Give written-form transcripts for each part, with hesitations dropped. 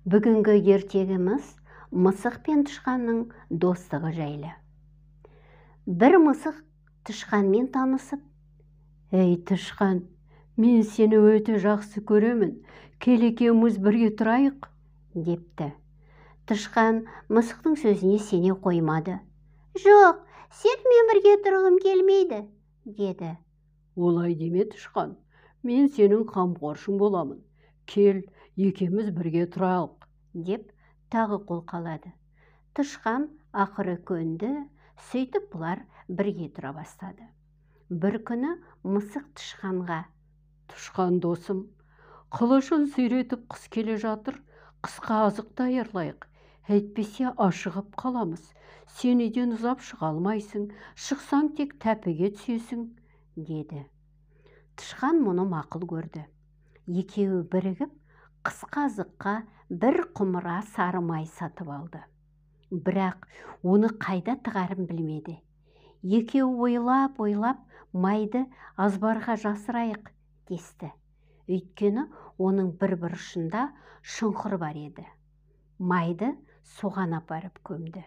Бүгінгі ертегіміз мысық пен тышқанның достығы жайлы. Бір мысық тышқанмен танысып, «Ей, тышқан, мен сені өте жақсы көремін, кел екеуміз бірге тұрайық», депті. Тышқан мысықтың сөзіне сене қоймады. «Жоқ, сенімен бірге тұрғым келмейді», деді. «Олай деме, тышқан, мен сенің қамқоршың боламын. Кел, екеуміз бірге тұрайық», деп тағы қолқалады. Тышқан ақыры көнді, сөйтіп бұлар бірге тұра бастады. Бір күні мысық тышқанға: «Тышқан досым, қылышын сүйретіп қыс келе жатыр, қысқа азық даярлайық. Әйтпесе ашығып қаламыз. Сен үйден ұзап шыға алмайсың, шықсаң тек тәпіге түсесің», деді. Тышқан мұны мақұл көрді. Екеуі бірігіп қысқа азыққа бір құмыра сары май сатып алды. Бірақ оны қайда тығарын білмеді. Екеуі ойлап майды азбарға жасырайық десті. Өйткені оның бір бұрышында шұңқыр бар еді. Майды соған апарып көмді.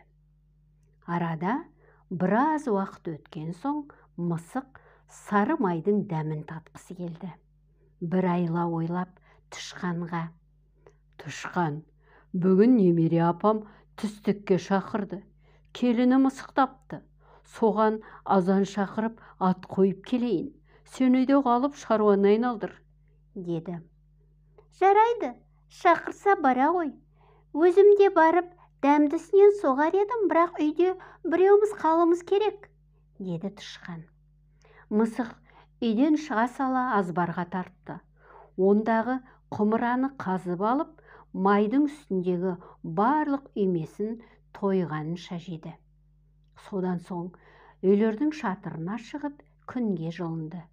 Арада біраз уақыт өткен соң мысық сары майдың дәмін татқысы келді. Бір айла ойлап тышқанға: «Тышқан, бүгін немере апам түстікке шақырды. Келіні мысықтапты. Соған азан шақырып ат қойып келейін. Сен үйде қалып шаруаны айналдыр», деді. «Жарайды, шақырса бара ғой. Өзім де барып дәмдісінен соғар едім, бірақ үйде біреуміз қалуымыз керек», деді тышқан. Мысық үйден шыға сала азбарға тартты. Ондағы құмыраны қазып алып, майдың үстіндегі барлық үймесін тойғанын шажеді. Содан соң үйлердің шатырына шығып күнге жылынды.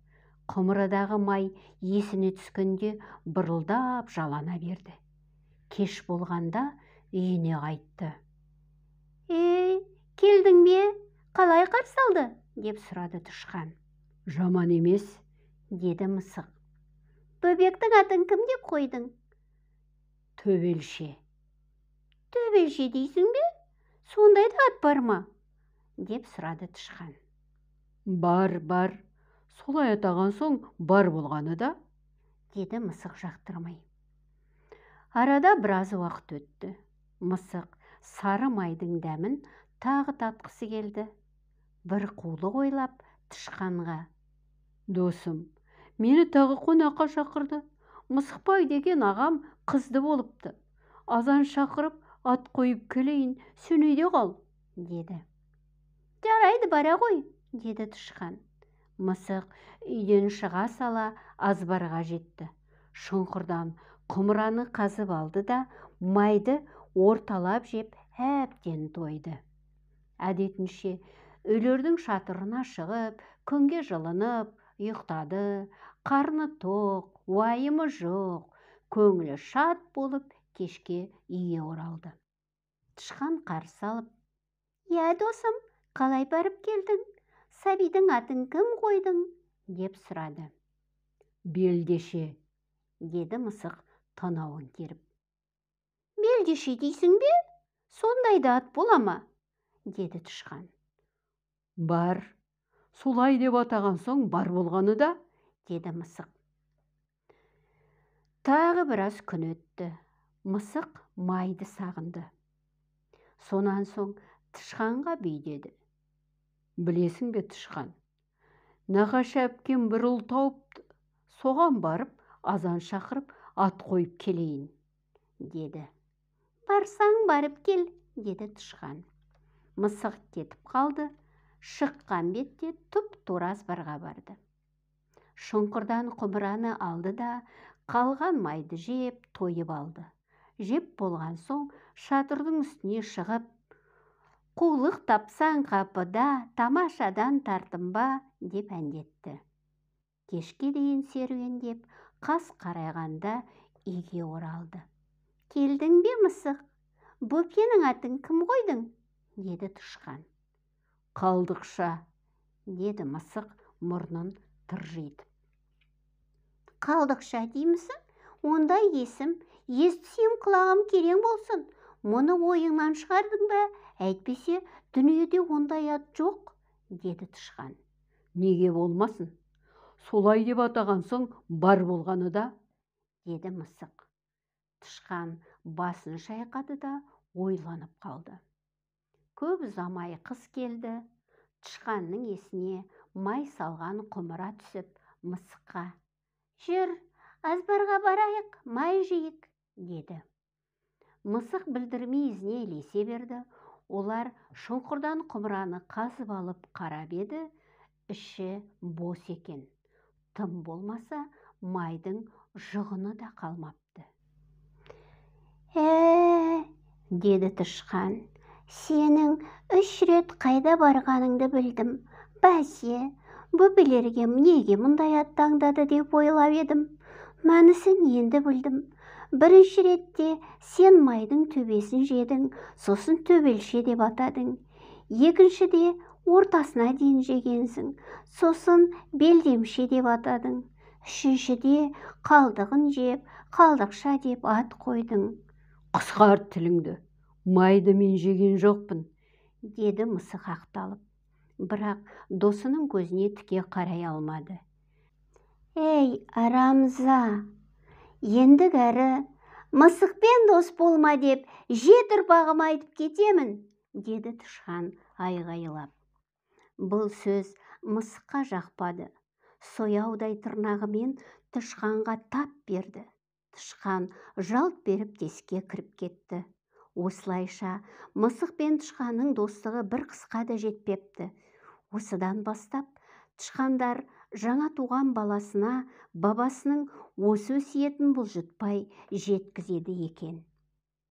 Құмырадағы май есіне түскенде бұрылдап жалана берді. Кеш болғанда үйіне қайтты. «Ей, келдің бе? Қалай қарсы алды?» деп сұрады тышқан. «Жаман емес», деді мысық. «Бөбектің атын кім деп қойдың?» «Төбелше». «Төбелше дейсің бе? Сондай да ат бар ма?» деп сұрады тышқан. Бар, солай атаған соң бар болғаны да», деді мысық жақтырмай. Арада біраз уақыт өтті. Мысық сары майдың дәмін тағы татқысы келді. Бір қулық ойлап тышқанға: «Досым, мені тағы қонаққа шақырды. Мысықбай деген ағам қызды болыпты. Азан шақырып ат қойып келейін, сен үйде қал», деді. «Жарайды, бара ғой», деді тышқан. Мысық үйден шыға сала азбарға жетті. Шұңқырдан құмыраны қазып алды да майды орталап жеп әбден тойды. Әдетінше үйлердің шатырына шығып, күнге жылынып, ұйықтады. Қарны тоқ, уайымы жоқ, көңілі шат болып, кешке үйге оралды. Тышқан қарсы алып: «Я, досым, қалай барып келдің? Сәбидің атын кім қойдың?» деп сұрады. «Белдеше», деді мысық танауын керіп. «Белдеше дейсің бе? Сондай да ат бола ма?» деді тышқан. «Бар, солай деп атаған соң бар болғаны да», деді мысық. Тағы біраз күн өтті. Мысық майды сағынды. Сонан соң тышқанға бүйдеді. «Білесің бе, тышқан, нағашы әпкем бір ұл тауыпты. Соған барып азан шақырып ат қойып келейін», деді. «Барсаң барып кел», деді тышқан. Мысық кетіп қалды. Шыққан бетте тұп-тура азбарға барды. Шұңқырдан құмыраны алды да қалған майды жеп тойып алды. Жеп болған соң шатырдың үстіне шығып: «Қулық тапсаң қапыда, тамашадан тартынба», деп әндетті. Кешке дейін серуендеп, қас қарайғанда үйге оралды. «Келдің бе, мысық? Бөпенің атын кім қойдың?» деді тышқан. «Қалдықша», деді мысық мұрнын тыржитып. «Қалдықша деймісің? Ондай есім естісем құлағым керең болсын. Мұны ойыңнан шығардың ба? Әйтпесе дүниеде ондай ат жоқ, деді тышқан. Неге болмасын? Солай деп атаған соң бар болғаны да, деді мысық. Тышқан басын шайқады да ойланып қалды. Көп ұзамай қыс келді. Тышқанның есіне май салған құмыра түсіп, мысыққа: «Жүр, азбарға барайық, май жейік», деді. Мысық білдірмей ізіне ілесе берді. Олар шұңқырдан құмыраны қазып алып қарап еді, іші бос екен. Тым болмаса, майдың жұғыны да қалмапты. Деді тышқан, сенің 3 рет қайда барғаныңды білдім. Бәсе, бөпелерге неге мұндай ат таңдады деп ойлап едім. Мәнісін енді білдім. Бірінші ретте сен майдың төбесін жедің, сосын төбелше деп атадың. Екіншіде ортасына дейін жегенсің, сосын белдемше деп атадың. Үшіншіде қалдығын жеп, қалдықша деп ат қойдың. Қысқарт тіліңді, майды мен жеген жоқпын, деді мысық ақталып. Бірақ досының көзіне тіке қарай алмады. Ей, арамза, ендігәрі мысықпен дос болма деп 7 ұрпағым айтып кетемін, деді тышқан айғайлап. Бұл сөз мысыққа жақпады. Сояудай тырнағымен тышқанға тап берді. Тышқан жалт беріп теске кіріп кетті. Осылайша мысық пен тышқанның достығы бір қысқа да жетпепті. Осыдан бастап тышқандар жаңа туған баласына бабасының осы өсиетін бұлжытпай жеткізеді екен.